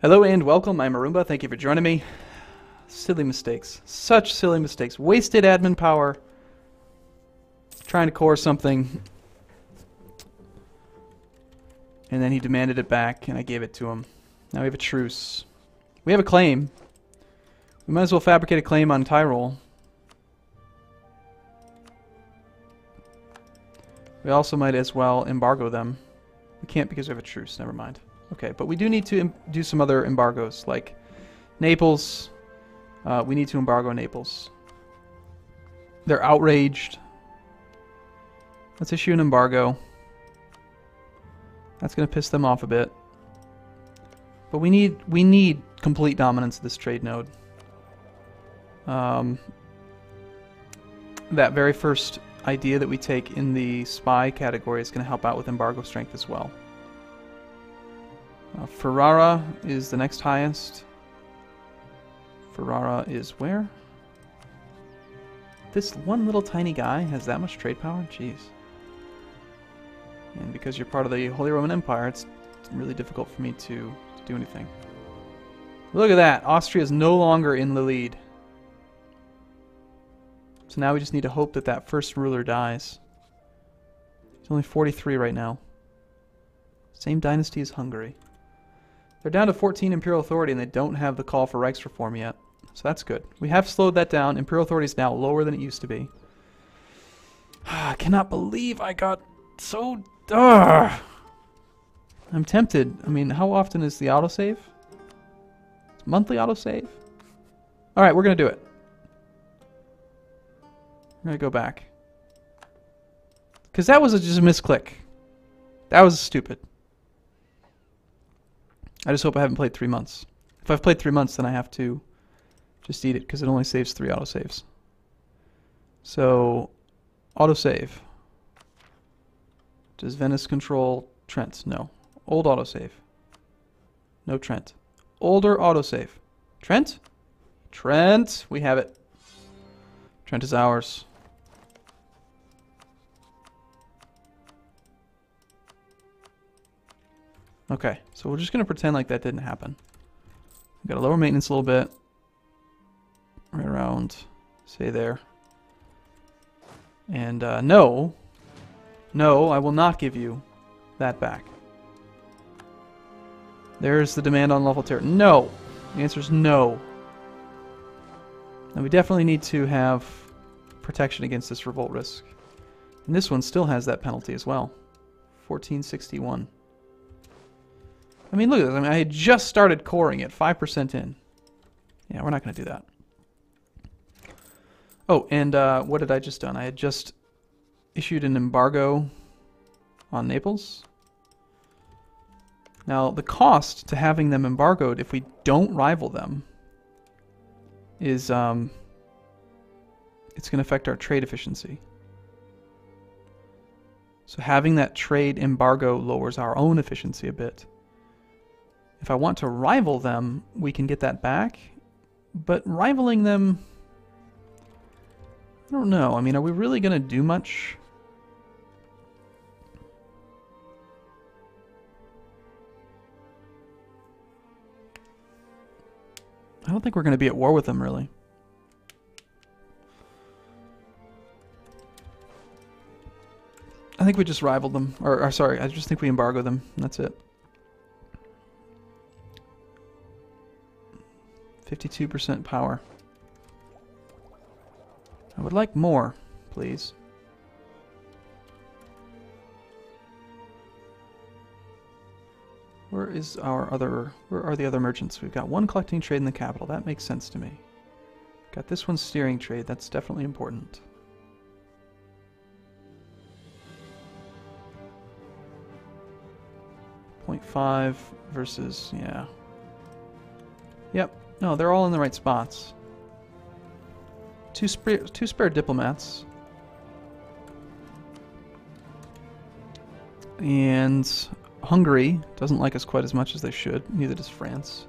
Hello and welcome, I'm Arumba, thank you for joining me. Silly mistakes. Such silly mistakes. Wasted admin power. Trying to core something. And then he demanded it back, and I gave it to him. Now we have a truce. We have a claim. We might as well fabricate a claim on Tyrol. We also might as well embargo them. We can't because we have a truce, never mind. Okay, but we do need to do some other embargoes, like Naples. We need to embargo Naples. They're outraged. Let's issue an embargo. That's going to piss them off a bit. But we need complete dominance of this trade node. That very first idea that we take in the spy category is going to help out with embargo strength as well. Ferrara is the next highest. Ferrara is where? This one little tiny guy has that much trade power? Jeez. And because you're part of the Holy Roman Empire, it's really difficult for me to do anything. Look at that! Austria is no longer in the lead. So now we just need to hope that that first ruler dies. He's only 43 right now. Same dynasty as Hungary. They're down to 14 Imperial Authority and they don't have the call for Reichsreform yet. So that's good. We have slowed that down. Imperial Authority is now lower than it used to be. I cannot believe I got so... I'm tempted. I mean, how often is the autosave? It's monthly autosave? Alright, we're going to do it. We're going to go back. Because that was just a misclick. That was stupid. I just hope I haven't played 3 months. If I've played 3 months, then I have to just eat it, because it only saves 3 autosaves. So, autosave. Does Venice control Trent? No. Old autosave. No Trent. Older autosave. Trent? Trent! We have it. Trent is ours. Okay, so we're just going to pretend like that didn't happen. We've got to lower maintenance a little bit. Right around, say there. And no. No, I will not give you that back. There's the demand on lawful terror. No! The answer is no. And we definitely need to have protection against this revolt risk. And this one still has that penalty as well. 1461. I mean, look at this. I mean, I had just started coring it, 5% in. Yeah, we're not going to do that. Oh, and what had I just done? I had just issued an embargo on Naples. Now, the cost to having them embargoed, if we don't rival them, is it's going to affect our trade efficiency. So having that trade embargo lowers our own efficiency a bit. If I want to rival them, we can get that back. But rivaling them... I don't know. I mean, are we really going to do much? I don't think we're going to be at war with them, really. I think we just rival them. Or sorry, I just think we embargo them. That's it. 52% power. I would like more, please. Where are the other merchants? We've got one collecting trade in the capital. That makes sense to me. Got this one steering trade. That's definitely important. .5 versus, yeah. Yep. No, they're all in the right spots. Two spare diplomats. And Hungary doesn't like us quite as much as they should. Neither does France.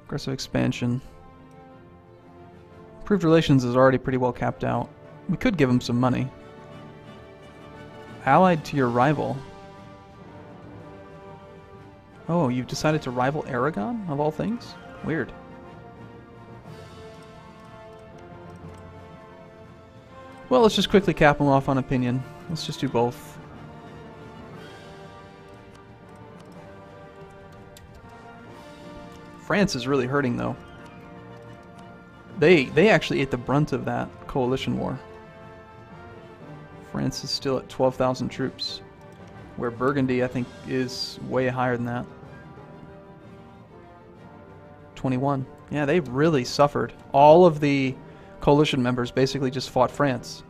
Aggressive expansion. Improved relations is already pretty well capped out. We could give them some money. Allied to your rival. Oh, you've decided to rival Aragon, of all things? Weird. Well, let's just quickly cap them off on opinion. Let's just do both. France is really hurting, though. They actually ate the brunt of that coalition war. France is still at 12,000 troops, where Burgundy, I think, is way higher than that. 21. Yeah, they really suffered. All of the coalition members basically just fought France.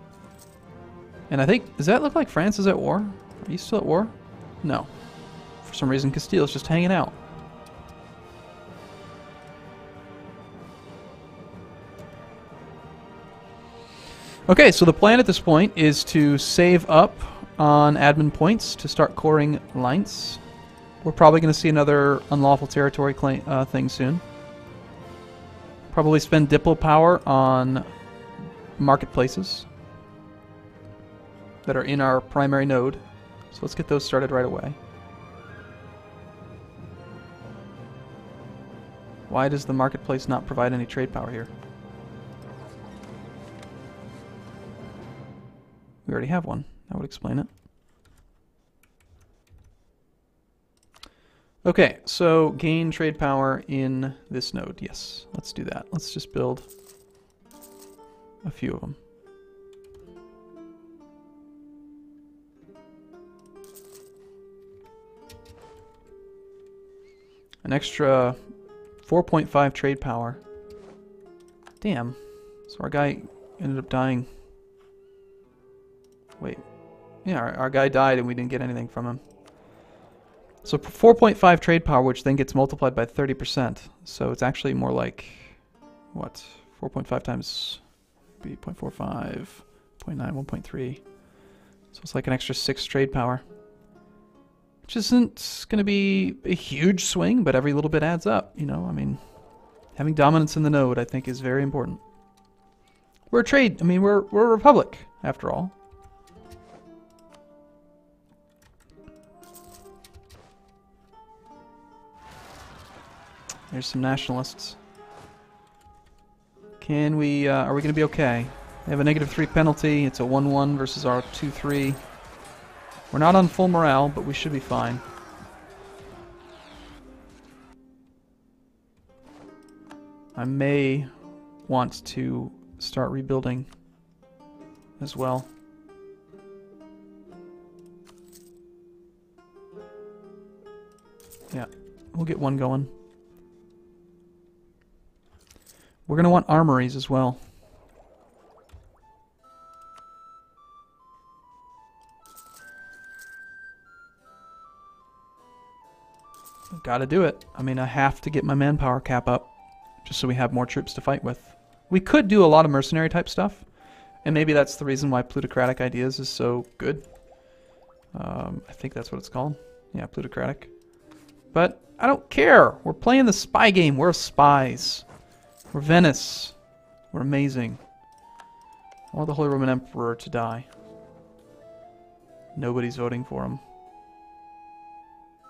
And I think, does that look like France is at war? Are you still at war? No. For some reason, Castile's just hanging out. Okay, so the plan at this point is to save up on admin points to start coring lines. We're probably going to see another unlawful territory thing soon. Probably spend Diplo power on marketplaces that are in our primary node. So let's get those started right away. Why does the marketplace not provide any trade power here? We already have one. That would explain it. Okay, so gain trade power in this node. Yes, let's do that. Let's just build a few of them. An extra 4.5 trade power. Damn. So our guy ended up dying. Wait. Yeah, our guy died and we didn't get anything from him. So 4.5 trade power, which then gets multiplied by 30%. So it's actually more like, what? 4.5 times B, 0.45, 0.9, 1.3. So it's like an extra 6 trade power. Which isn't going to be a huge swing, but every little bit adds up. You know, I mean, having dominance in the node, I think, is very important. We're a trade, I mean, we're a republic, after all. There's some nationalists. Can we, are we going to be okay? They have a -3 penalty. It's a 1-1 versus our 2-3. We're not on full morale, but we should be fine. I may want to start rebuilding as well. Yeah, we'll get one going. We're going to want armories as well. Gotta do it. I mean, I have to get my manpower cap up just so we have more troops to fight with. We could do a lot of mercenary type stuff, and maybe that's the reason why Plutocratic Ideas is so good. I think that's what it's called. Yeah, Plutocratic. But I don't care. We're playing the spy game. We're spies. We're Venice. We're amazing. I want the Holy Roman Emperor to die. Nobody's voting for him.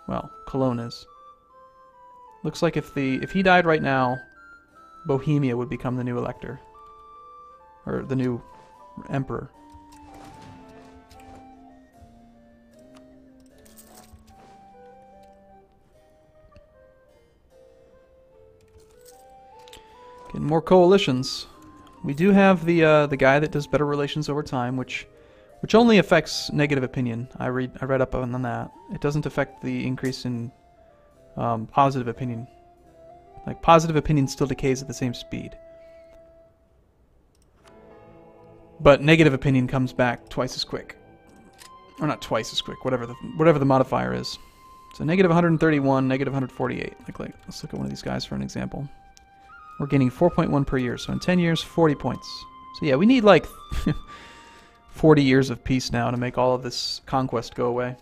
Well, Cologne is. Looks like if he died right now, Bohemia would become the new elector. Or the new emperor. Getting more coalitions. We do have the guy that does better relations over time, which only affects negative opinion. I read up on that. It doesn't affect the increase in positive opinion. Like, positive opinion still decays at the same speed. But negative opinion comes back twice as quick. Or not twice as quick, whatever the modifier is. So negative 131, negative 148. Like, let's look at one of these guys for an example. We're gaining 4.1 per year, so in 10 years, 40 points. So yeah, we need like 40 years of peace now to make all of this conquest go away.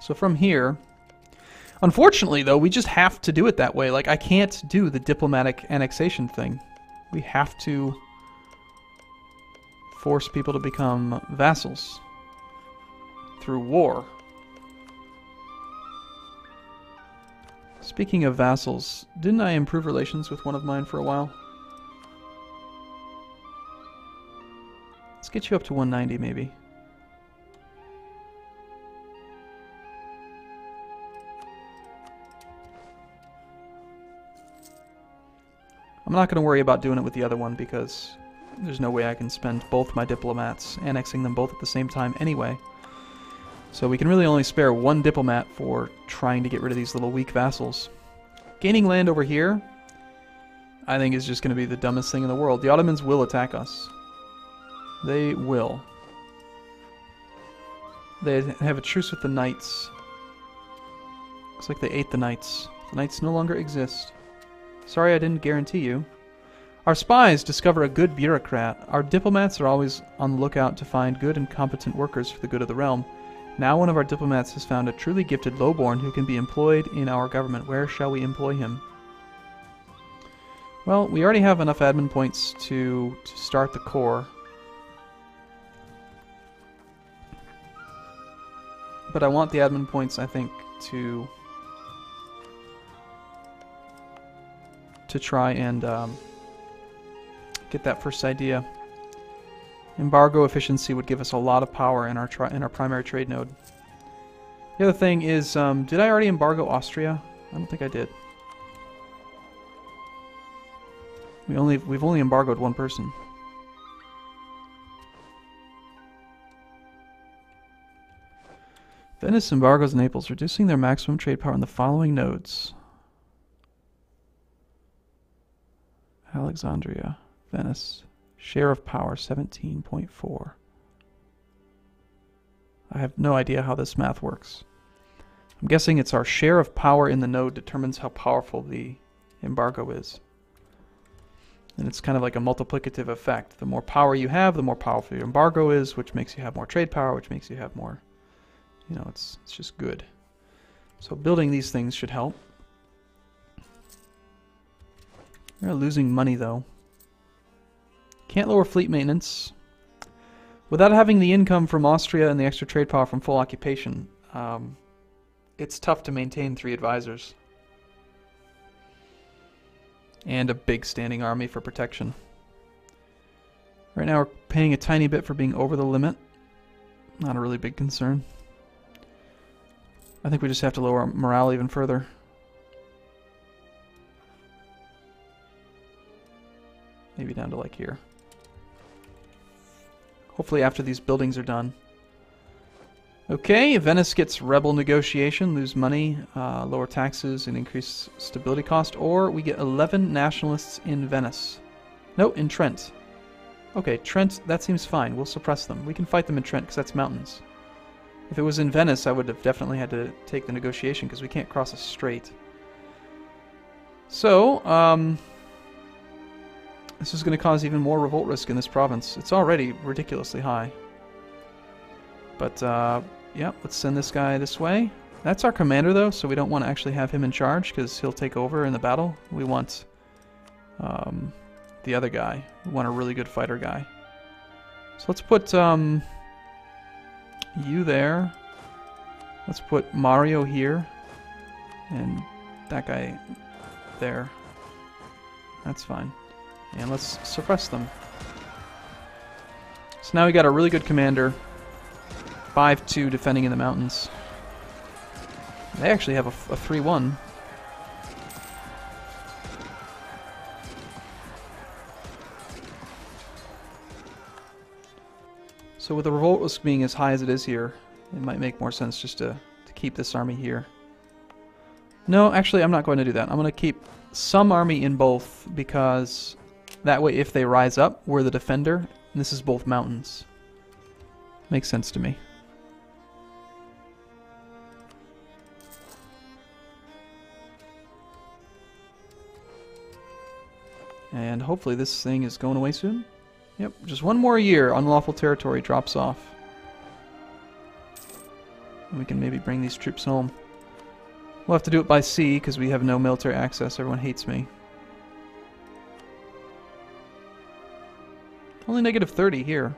So from here, unfortunately though, we just have to do it that way. Like, I can't do the diplomatic annexation thing. We have to force people to become vassals through war. Speaking of vassals, didn't I improve relations with one of mine for a while? Let's get you up to 190 maybe. I'm not going to worry about doing it with the other one because there's no way I can spend both my diplomats annexing them both at the same time anyway. So we can really only spare one diplomat for trying to get rid of these little weak vassals. Gaining land over here, I think, is just going to be the dumbest thing in the world. The Ottomans will attack us. They will. They have a truce with the knights. Looks like they ate the knights. The knights no longer exist. Sorry I didn't guarantee you. Our spies discover a good bureaucrat. Our diplomats are always on the lookout to find good and competent workers for the good of the realm. Now one of our diplomats has found a truly gifted lowborn who can be employed in our government. Where shall we employ him? Well, we already have enough admin points to start the core. But I want the admin points, I think, to try and get that first idea. Embargo efficiency would give us a lot of power in our primary trade node. The other thing is, did I already embargo Austria? I don't think I did. We've only embargoed one person. Venice embargoes Naples, reducing their maximum trade power in the following nodes: Alexandria, Venice. Share of power, 17.4. I have no idea how this math works. I'm guessing it's our share of power in the node determines how powerful the embargo is. And it's kind of like a multiplicative effect. The more power you have, the more powerful your embargo is, which makes you have more trade power, which makes you have more... You know, it's just good. So building these things should help. They're losing money, though. Can't lower fleet maintenance. Without having the income from Austria and the extra trade power from full occupation, it's tough to maintain 3 advisors. And a big standing army for protection. Right now we're paying a tiny bit for being over the limit. Not a really big concern. I think we just have to lower our morale even further. Maybe down to like here. Hopefully after these buildings are done. Okay, Venice gets rebel negotiation, lose money, lower taxes, and increase stability cost. Or we get 11 nationalists in Venice. No, in Trent. Okay, Trent, that seems fine. We'll suppress them. We can fight them in Trent because that's mountains. If it was in Venice, I would have definitely had to take the negotiation because we can't cross a strait. So, this is going to cause even more revolt risk in this province. It's already ridiculously high. But, yeah, let's send this guy this way. That's our commander, though, so we don't want to actually have him in charge because he'll take over in the battle. We want the other guy. We want a really good fighter guy. So let's put you there. Let's put Mario here. And that guy there. That's fine. And let's suppress them. So now we got a really good commander. 5-2 defending in the mountains. They actually have a 3-1. So with the revolt risk being as high as it is here, it might make more sense just to keep this army here. No, actually I'm not going to do that. I'm going to keep some army in both because that way if they rise up, we're the defender. And this is both mountains. Makes sense to me. And hopefully this thing is going away soon. Yep, just one more year, unlawful territory drops off. And we can maybe bring these troops home. We'll have to do it by sea because we have no military access. Everyone hates me. Only negative 30 here.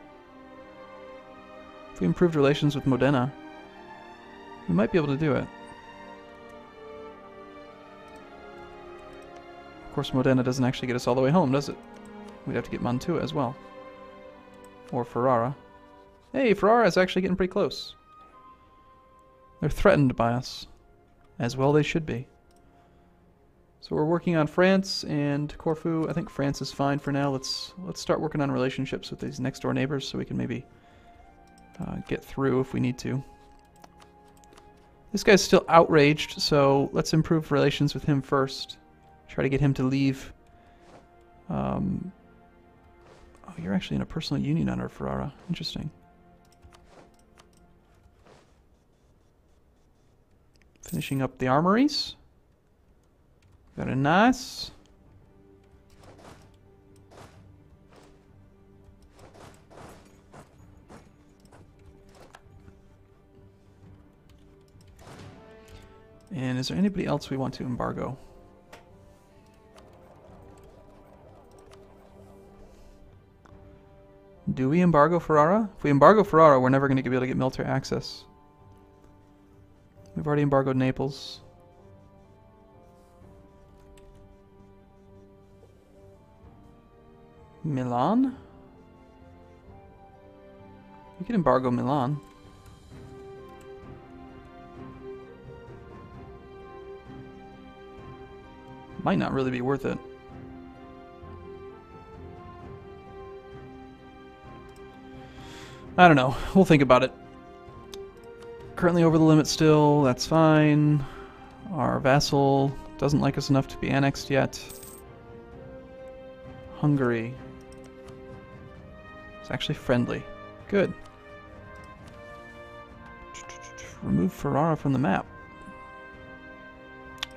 If we improved relations with Modena, we might be able to do it. course, Modena doesn't actually get us all the way home, does it? We'd have to get Mantua as well. Or Ferrara. Hey, Ferrara is actually getting pretty close. They're threatened by us. As well they should be. So we're working on France and Corfu. I think France is fine for now. Let's start working on relationships with these next door neighbors so we can maybe get through if we need to. This guy's still outraged, so let's improve relations with him first. Try to get him to leave. Oh, you're actually in a personal union under Ferrara. Interesting. Finishing up the armories. Got a nice. And is there anybody else we want to embargo? Do we embargo Ferrara? If we embargo Ferrara, we're never going to be able to get military access. We've already embargoed Naples. Milan? We could embargo Milan. Might not really be worth it. I don't know. We'll think about it. Currently over the limit still. That's fine. Our vassal doesn't like us enough to be annexed yet. Hungary. It's actually friendly. Good. Remove Ferrara from the map.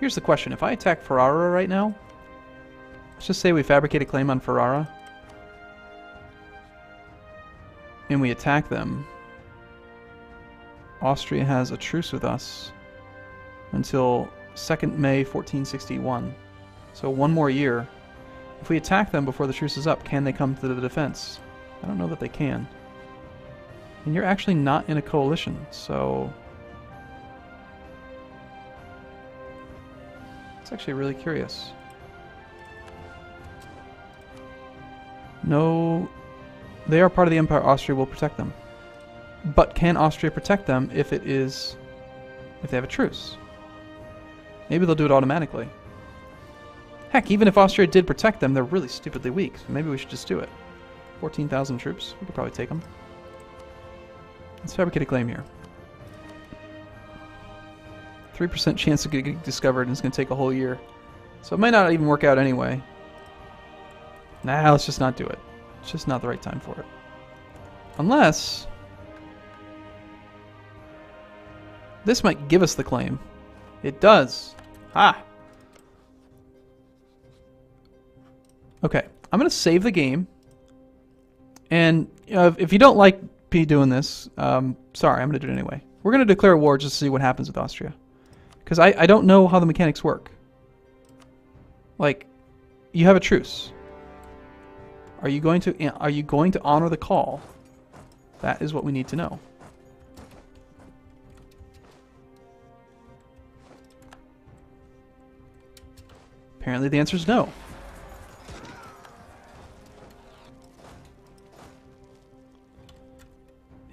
Here's the question. If I attack Ferrara right now, let's just say we fabricate a claim on Ferrara, and we attack them. Austria has a truce with us until 2nd May 1461. So one more year. If we attack them before the truce is up, can they come to the defense? I don't know that they can. And you're actually not in a coalition, so it's actually really curious. No, they are part of the Empire. Austria will protect them. But can Austria protect them if they have a truce? Maybe they'll do it automatically. Heck, even if Austria did protect them, they're really stupidly weak. So maybe we should just do it. 14,000 troops. We could probably take them. Let's fabricate a claim here. 3% chance of getting discovered, and it's going to take a whole year. So it might not even work out anyway. Nah, let's just not do it. It's just not the right time for it. Unless this might give us the claim. It does. Ah! Okay, I'm going to save the game. And if you don't like P doing this, sorry, I'm going to do it anyway. We're going to declare war just to see what happens with Austria. Because I don't know how the mechanics work. Like, you have a truce. Are you going to honor the call? That is what we need to know. Apparently the answer is no.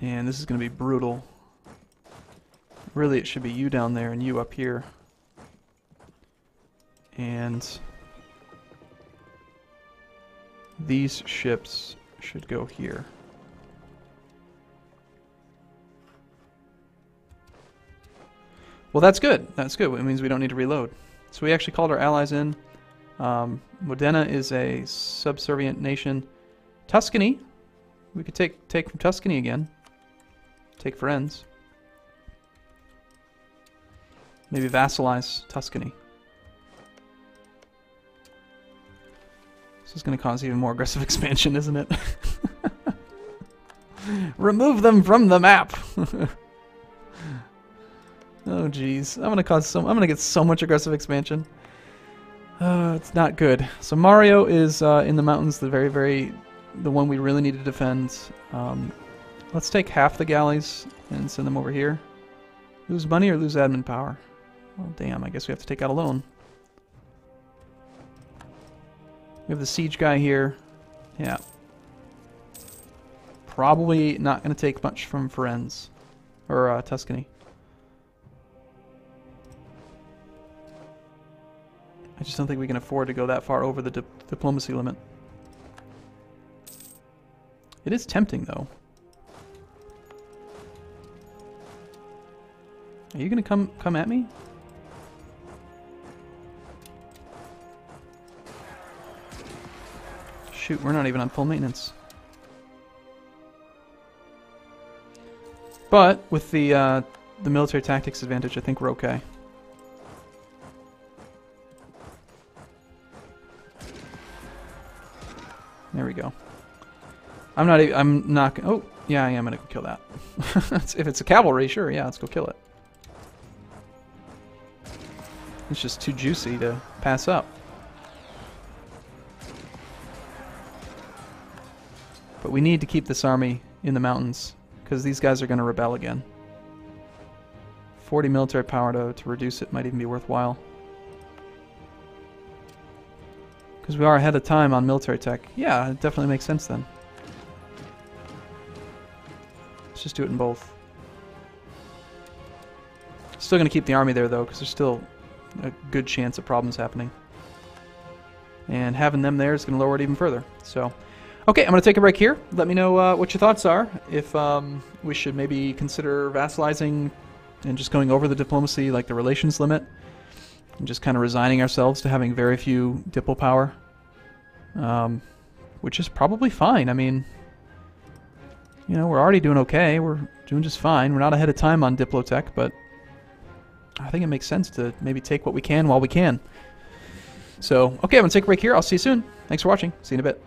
And this is going to be brutal. Really, it should be you down there and you up here. And these ships should go here. Well, that's good. That's good. It means we don't need to reload. So we actually called our allies in. Modena is a subservient nation. Tuscany. We could take from Tuscany again. Take friends. Maybe vassalize Tuscany. This is going to cause even more aggressive expansion, isn't it? Remove them from the map. Oh jeez, I'm gonna get so much aggressive expansion. It's not good. So Mario is in the mountains, the one we really need to defend. Let's take half the galleys and send them over here. Lose money or lose admin power? Well, damn, I guess we have to take out a loan. We have the siege guy here. Yeah. Probably not going to take much from Firenze. Or Tuscany. I just don't think we can afford to go that far over the diplomacy limit. It is tempting, though. Are you going to come at me? Shoot, we're not even on full maintenance. But with the military tactics advantage, I think we're okay. There we go. I'm not. Oh, yeah, I am gonna kill that. If it's a cavalry, sure, yeah, let's go kill it. It's just too juicy to pass up. But we need to keep this army in the mountains, because these guys are going to rebel again. 40 military power to reduce it might even be worthwhile. Because we are ahead of time on military tech. Yeah, it definitely makes sense then. Let's just do it in both. Still going to keep the army there, though, because there's still a good chance of problems happening. And having them there is going to lower it even further. So, okay, I'm going to take a break here. Let me know what your thoughts are. If we should maybe consider vassalizing and just going over the diplomacy, like the relations limit, and just kind of resigning ourselves to having very few diplo power, which is probably fine. I mean, you know, we're already doing okay. We're doing just fine. We're not ahead of time on diplotech, but I think it makes sense to maybe take what we can while we can. So, okay, I'm going to take a break here. I'll see you soon. Thanks for watching. See you in a bit.